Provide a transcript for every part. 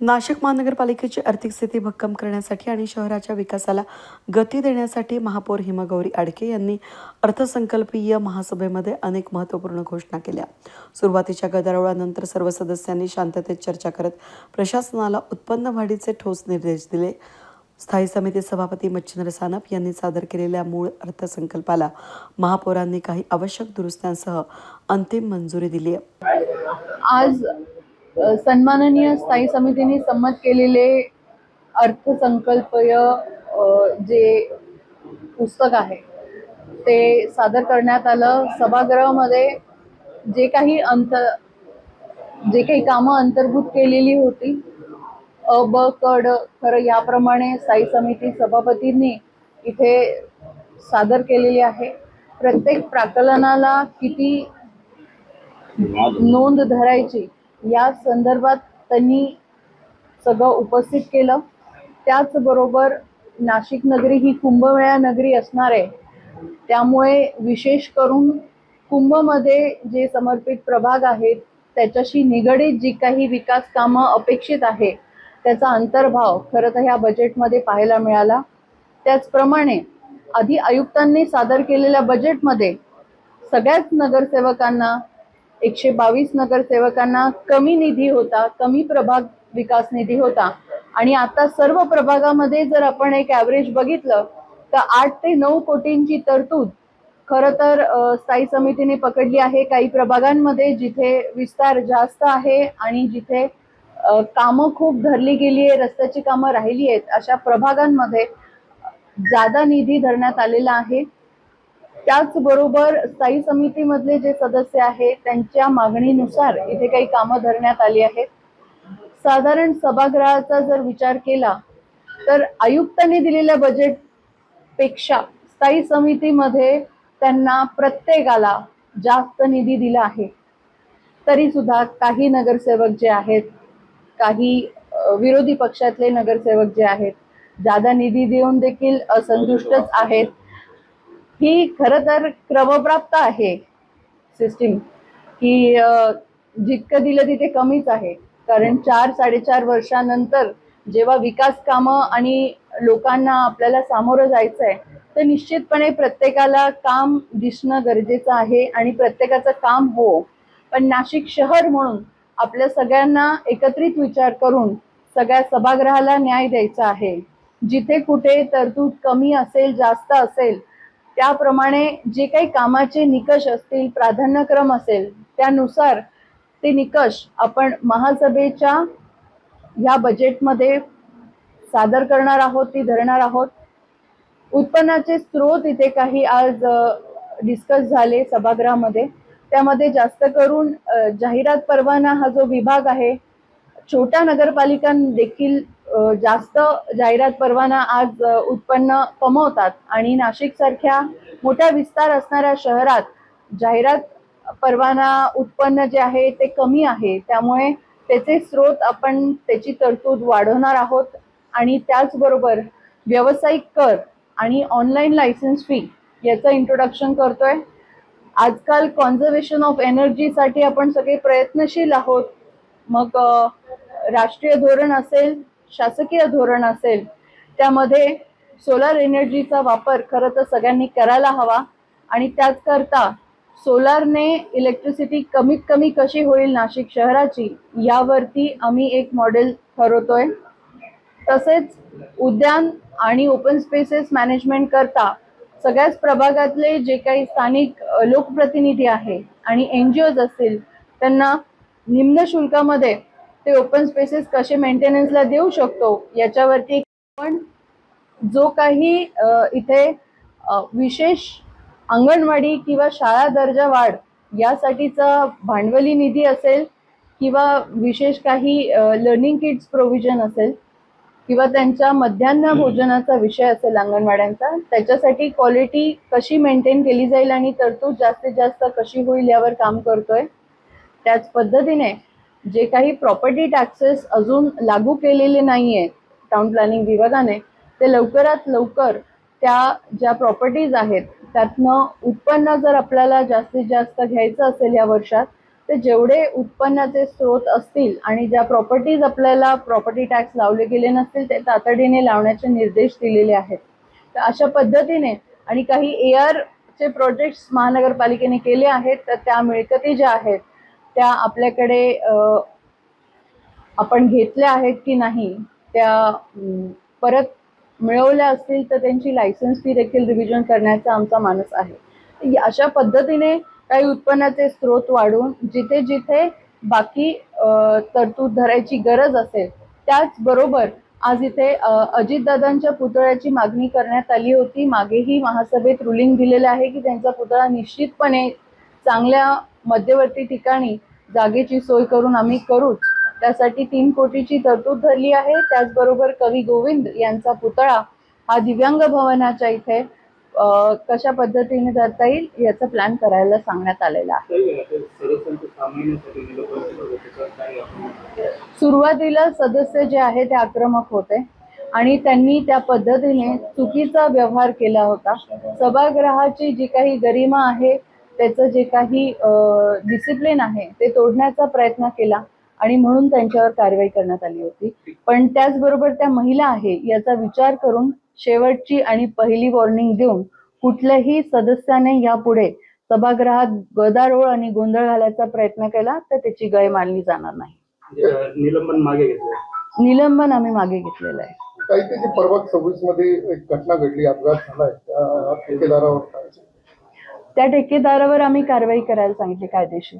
नाशिक महानगरपालिकेची आर्थिक स्थिती भक्कम करण्यासाठी आणि शहराच्या विकासाला गती देण्यासाठी महापौर हिमागौरी आडके यांनी अर्थसंकल्पीय महासभेमध्ये अनेक महत्त्वपूर्ण घोषणा केल्या. सुरुवातीच्या गदारोळानंतर सर्व सदस्यांनी शांततेत चर्चा करत प्रशासनाला उत्पन्न वाढीचे ठोस निर्देश दिले. स्थायी समिती सभापती मच्छिंद्र सानप यांनी सादर केलेल्या मूळ अर्थसंकल्पाला महापौरांनी काही आवश्यक दुरुस्त्यांसह अंतिम मंजुरी दिली आहे. आज सन्माननीय स्थायी समितीने संमत केलेले अर्थसंकल्पीय जे पुस्तक आहे ते सादर करण्यात आलं. सभागृहामध्ये जे काही कामं अंतर्भूत केलेली होती ब क ड खरं याप्रमाणे स्थायी समिती सभापतींनी इथे सादर केलेली आहे. प्रत्येक प्राकलनाला किती नोंद धरायची या संदर्भात त्यांनी सगळं उपस्थित केलं. त्याचबरोबर नाशिक नगरी ही कुंभमेळा नगरी असणार आहे, त्यामुळे विशेष करून कुंभमध्ये जे समर्पित प्रभाग आहेत त्याच्याशी निगडीत जी काही विकास कामं अपेक्षित आहे त्याचा अंतर्भाव खरं तर ह्या बजेटमध्ये पाहायला मिळाला. त्याचप्रमाणे आधी आयुक्तांनी सादर केलेल्या बजेटमध्ये सगळ्याच नगरसेवकांना 122 नगरसेवकांना कमी निधी होता, कमी प्रभाग विकास निधी होता आणि आता सर्व प्रभागामध्ये जर आपण एक ॲव्हरेज बघितलं तर 8 ते 9 कोटींची तरतूद खरं तर स्थायी समितीने पकडली आहे. काही प्रभागांमध्ये जिथे विस्तार जास्त आहे आणि जिथे कामं खूप धरली गेली आहे, रस्त्याची कामं राहिली आहेत, अशा प्रभागांमध्ये जादा निधी धरण्यात आलेला आहे. त्याचबरोबर स्थायी समितीमधले जे सदस्य आहेत त्यांच्या मागणीनुसार इथे काही कामं धरण्यात आली आहेत. साधारण सभागृहाचा जर विचार केला तर आयुक्तांनी दिलेल्या बजेटपेक्षा स्थायी समितीमध्ये त्यांना प्रत्येकाला जास्त निधी दिला आहे. तरी सुद्धा काही नगरसेवक जे आहेत, काही विरोधी पक्षातले नगरसेवक जे आहेत, जादा निधी देऊन देखील असंतुष्टच आहेत. ही खरं तर क्रमप्राप्त आहे सिस्टीम की जितकं दिलं तिथे कमीच आहे. कारण 4-4.5 वर्षानंतर जेव्हा विकास कामं आणि लोकांना आपल्याला सामोरं जायचं आहे तर निश्चितपणे प्रत्येकाला काम दिसणं गरजेचं आहे आणि प्रत्येकाचं काम हो. पण नाशिक शहर म्हणून आपल्या सगळ्यांना एकत्रित विचार करून सगळ्या सभागृहाला न्याय द्यायचा आहे. जिथे कुठे तरतूद कमी असेल, जास्त असेल, त्याप्रमाणे जे काही कामाचे निकष असतील, प्राधान्यक्रम असेल, त्यानुसार ते निकष आपण महासभेच्या या बजेटमध्ये सादर करणार आहोत, ती धरणार आहोत. उत्पन्नाचे स्रोत इथे काही आज डिस्कस झाले सभागृहामध्ये. त्यामध्ये जास्त करून जाहिरात परवाना हा जो विभाग आहे, छोट्या नगरपालिका देखील जास्त जाहिरात परवाना आज उत्पन्न कमवतात आणि नाशिक सारख्या मोठा विस्तार असणाऱ्या शहरात जाहिरात परवाना उत्पन्न जे आहे ते कमी आहे. त्यामुळे त्याचे स्रोत आपण त्याची तरतूद वाढवणार आहोत आणि त्याचबरोबर व्यावसायिक कर आणि ऑनलाईन लायसन्स फी याचं इंट्रोडक्शन करतोय. आजकाल कॉन्झर्वेशन ऑफ एनर्जीसाठी आपण सगळे प्रयत्नशील आहोत. मग राष्ट्रीय धोरण असेल, शासकीय धोरण असेल, त्यामध्ये सोलार एनर्जीचा वापर खरं तर सगळ्यांनी करायला हवा आणि त्याचकरता सोलारने इलेक्ट्रिसिटी कमीत कमी कशी होईल नाशिक शहराची यावरती आम्ही एक मॉडेल ठरवतोय. तसेच उद्यान आणि ओपन स्पेसेस मॅनेजमेंट करता सगळ्याच प्रभागातले जे काही स्थानिक लोकप्रतिनिधी आहे आणि NGOज असतील त्यांना निम्न शुल्कामध्ये ते ओपन स्पेसेस कसे मेंटेनन्सला देऊ शकतो याच्यावरती पण जो काही इथे विशेष अंगणवाडी किंवा शाळा दर्जा वाढ यासाठीचा भांडवली निधी असेल किंवा विशेष काही लर्निंग किट्स प्रोव्हिजन असेल किंवा त्यांच्या मध्यान्ह भोजनाचा विषय असेल अंगणवाड्यांचा, त्याच्यासाठी क्वालिटी कशी मेंटेन केली जाईल आणि तरतूद जास्तीत जास्त कशी होईल यावर काम करतोय. त्याच पद्धतीने जे काही प्रॉपर्टी टॅक्सेस अजून लागू केलेले नाही आहेत टाउन प्लॅनिंग विभागाने, ते लवकरात लवकर त्या ज्या प्रॉपर्टीज आहेत त्यातनं उत्पन्न जर आपल्याला जास्तीत जास्त घ्यायचं असेल या वर्षात तर जेवढे उत्पन्नाचे स्रोत असतील आणि ज्या प्रॉपर्टीज आपल्याला प्रॉपर्टी टॅक्स लावले गेले नसतील ते तातडीने लावण्याचे निर्देश दिलेले आहेत. तर अशा पद्धतीने आणि काही एअरचे प्रोजेक्ट्स महानगरपालिकेने केले आहेत, तर त्या मिळकती ज्या आहेत त्या आपल्याकडे आपण घेतल्या आहेत की नाही, त्या परत मिळवल्या असतील तर त्यांची लायसन्स फी देखील रिव्हिजन करण्याचा आमचा मानस आहे. अशा पद्धतीने काही उत्पन्नाचे स्रोत वाढवून जिथे जिथे बाकी तरतूद धरायची गरज असेल त्याचबरोबर आज इथे अजितदादांच्या पुतळ्याची मागणी करण्यात आली होती. मागेही महासभेत रुलिंग दिलेलं आहे की त्यांचा पुतळा निश्चितपणे चांगल्या मध्यवर्ती ठिकाणी जागेची सोय करून आम्ही करूच. त्यासाठी 3 कोटीची तरतूद धरली आहे. त्याचबरोबर कवी गोविंद यांचा पुतळा हा दिव्यांग भवनाच्या इथे कशा पद्धतीने धरता येईल याचा प्लॅन करायला सांगण्यात आलेला आहे. सुरुवातीला सदस्य जे आहे ते आक्रमक होते आणि त्यांनी त्या पद्धतीने चुकीचा व्यवहार केला होता. सभागृहाची जी काही गरिमा आहे, त्याचं जे काही डिसिप्लिन आहे ते तोडण्याचा प्रयत्न केला आणि म्हणून त्यांच्यावर कारवाई करण्यात आली होती. पण त्याचबरोबर त्या महिला आहे याचा विचार करून शेवटची आणि पहिली वॉर्निंग देऊन कुठल्याही सदस्याने यापुढे सभागृहात गदारोळ आणि गोंधळ घालायचा प्रयत्न केला तर त्याची गय मानली जाणार नाही. निलंबन आम्ही मागे घेतलेलं आहे. काही त्याची परवा 26 मध्ये एक घटना घडली, अपघात झालाय त्या ठेकेदारावर. त्या ठेकेदारावर आम्ही कारवाई करायला सांगितली कायदेशीर.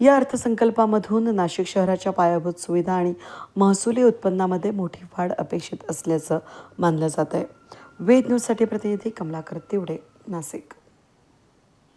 या अर्थसंकल्पामधून नाशिक शहराच्या पायाभूत सुविधा आणि महसुली उत्पन्नामध्ये मोठी वाढ अपेक्षित असल्याचं मानलं जात आहे. वेद न्यूजसाठी प्रतिनिधी कमलाकर तिवडे, नाशिक.